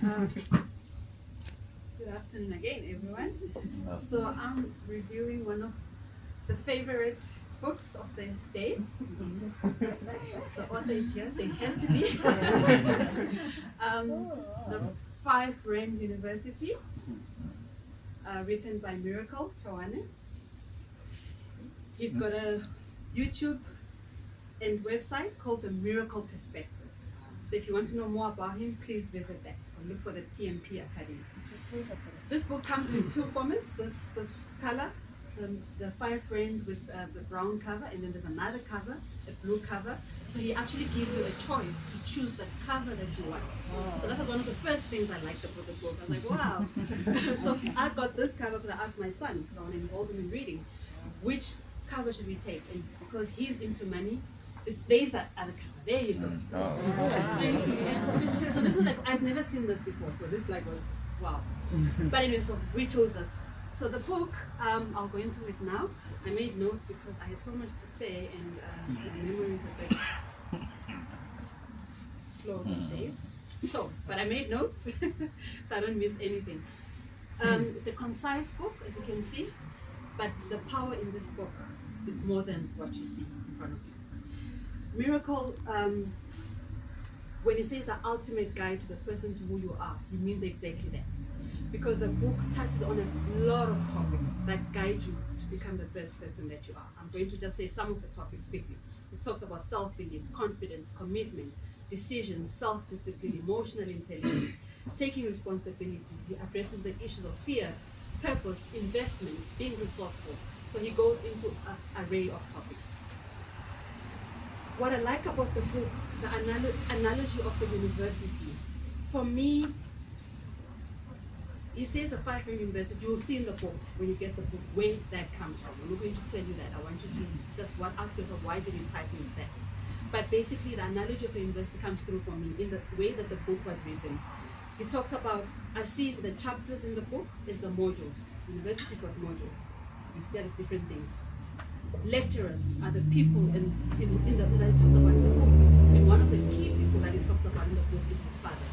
Good afternoon again, everyone. So I'm reviewing one of the favorite books of the day. The author is here, so it has to be. The Five Rand University, written by Miracle Chowane. He's got a YouTube and website called The Miracle Perspective. So if you want to know more about him, please visit that or look for the TMP Academy. This book comes in two formats. This color, the Five Rand with the brown cover, and then there's another cover, a blue cover. So he actually gives you a choice to choose the cover that you want. So that was one of the first things I liked about the book. I was like, wow. So I got this cover because I asked my son, because I want to involve him in reading, which cover should we take? And because he's into money, there's that other cover. There you go. Thanks, man. So this was like, I've never seen this before. So this like was, wow. But anyway, so we chose this. So the book, I'll go into it now. I made notes because I had so much to say and my memory is a bit slow these days. So, but I made notes so I don't miss anything. It's a concise book, as you can see, but the power in this book, it's more than what you see in front of you. Miracle, when he says the ultimate guide to the person to who you are, he means exactly that. Because the book touches on a lot of topics that guide you to become the best person that you are. I'm going to just say some of the topics quickly. It talks about self-belief, confidence, commitment, decisions, self-discipline, emotional intelligence, taking responsibility. He addresses the issues of fear, purpose, investment, being resourceful. So he goes into an array of topics. What I like about the book, the analogy of the university, for me, he says the Five Rand University, you will see in the book, when you get the book, where that comes from. I'm not going to tell you that. I want you to just ask yourself, why did he title it that? But basically, the analogy of the university comes through for me in the way that the book was written. He talks about, I see the chapters in the book is the modules. University got modules. You study different things. Lecturers are the people that he talks about in the book. And one of the key people that he talks about in the book is his father.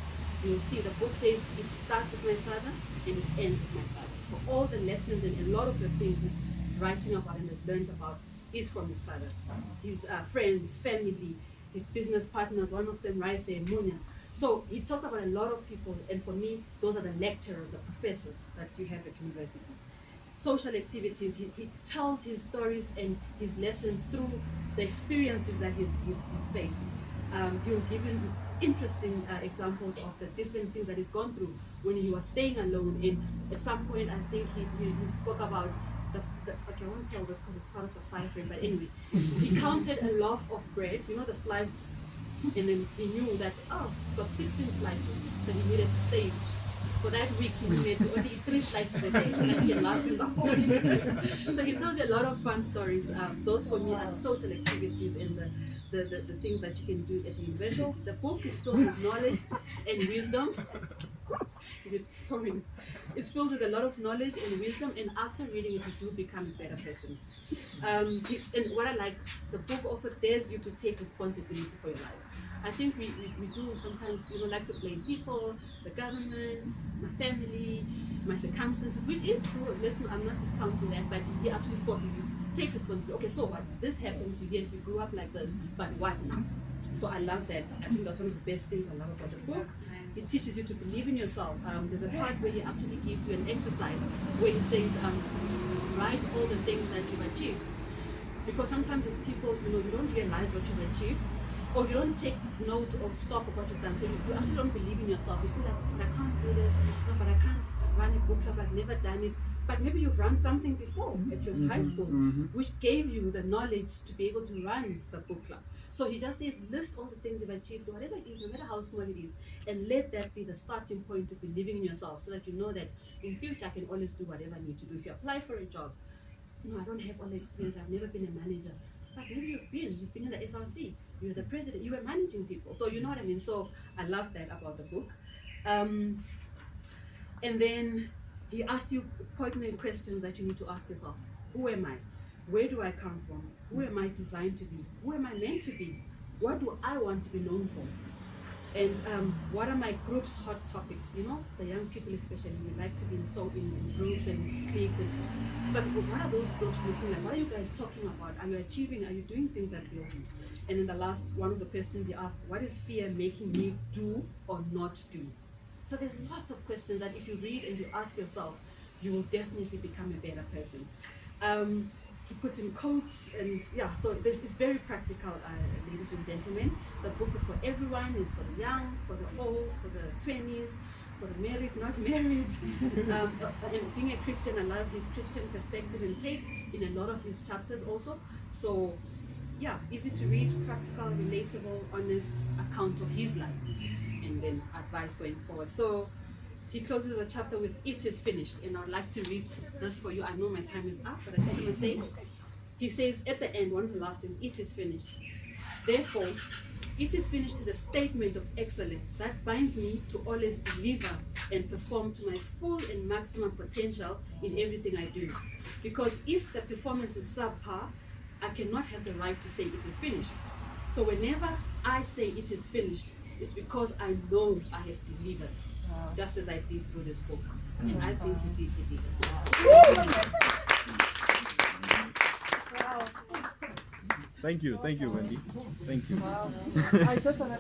You'll see the book says it starts with my father and it ends with my father. So all the lessons and a lot of the things he's writing about and has learned about is from his father. His friends, family, his business partners, one of them right there, Munya. So he talked about a lot of people, and for me, those are the lecturers, the professors that you have at university. Social activities, he tells his stories and his lessons through the experiences that he's faced. He'll give you interesting examples of the different things that he's gone through when he was staying alone. And at some point, I think he spoke about okay, I won't tell this because it's part of the Five Rand, but anyway, he counted a loaf of bread, you know, the sliced, and then he knew that, oh, it's got 16 slices, so he needed to save. For that week, he needed to only eat 3 slices a day, so that he can last in the whole year. So he tells you a lot of fun stories. Those for me are the social activities and the things that you can do at university. The book is filled with knowledge and wisdom. Is it pouring? It's filled with a lot of knowledge and wisdom, and after reading it, you do become a better person. And what I like, the book also dares you to take responsibility for your life. I think we do sometimes, like to blame people, the government, my family, my circumstances, which is true. I'm not discounting that, but he actually forces you to take responsibility. Okay, so what? This happened to you. Yes, you grew up like this, but what now? So I love that. I think that's one of the best things I love about the book. It teaches you to believe in yourself. There's a part where he actually gives you an exercise where he says, write all the things that you've achieved. Because sometimes as people, you don't realize what you've achieved, or you don't take note or stock of what you've done. So you actually don't believe in yourself. You feel like, I can't do this, no, but I can't run a book club, I've never done it. But maybe you've run something before at your high school, which gave you the knowledge to be able to run the book club. So he just says, list all the things you've achieved, whatever it is, no matter how small it is, and let that be the starting point to believing in yourself, so that you know that in future I can always do whatever I need to do. If you apply for a job, I don't have all the experience, I've never been a manager, but maybe you've been in the SRC, you're the president, you were managing people, so you know what I mean. So I love that about the book. And then he asks you poignant questions that you need to ask yourself. Who am I? Where do I come from? Who am I designed to be? Who am I meant to be? What do I want to be known for? And what are my group's hot topics? You know, the young people especially, we like to be in groups and cliques. But what are those groups looking like? What are you guys talking about? Are you achieving? Are you doing things that build you? And in the last one of the questions he asked, what is fear making me do or not do? So there's lots of questions that if you read and you ask yourself, you will definitely become a better person. He puts in quotes, and yeah, so it's very practical, ladies and gentlemen. The book is for everyone. It's for the young, for the old, for the 20s, for the married, not married. And being a Christian, I love his Christian perspective and take in a lot of his chapters also. So yeah, easy to read, practical, relatable, honest account of his life, and then advice going forward. So he closes the chapter with, "It is finished." And I'd like to read this for you. I know my time is up, but I just want to say, he says at the end, one of the last things, "It is finished. Therefore, it is finished is a statement of excellence that binds me to always deliver and perform to my full and maximum potential in everything I do. Because if the performance is subpar, I cannot have the right to say it is finished. So whenever I say it is finished, it's because I know I have delivered, just as I did through this book." And I think he did deliver. So, Thank you, Wendy. Thank you. I just want to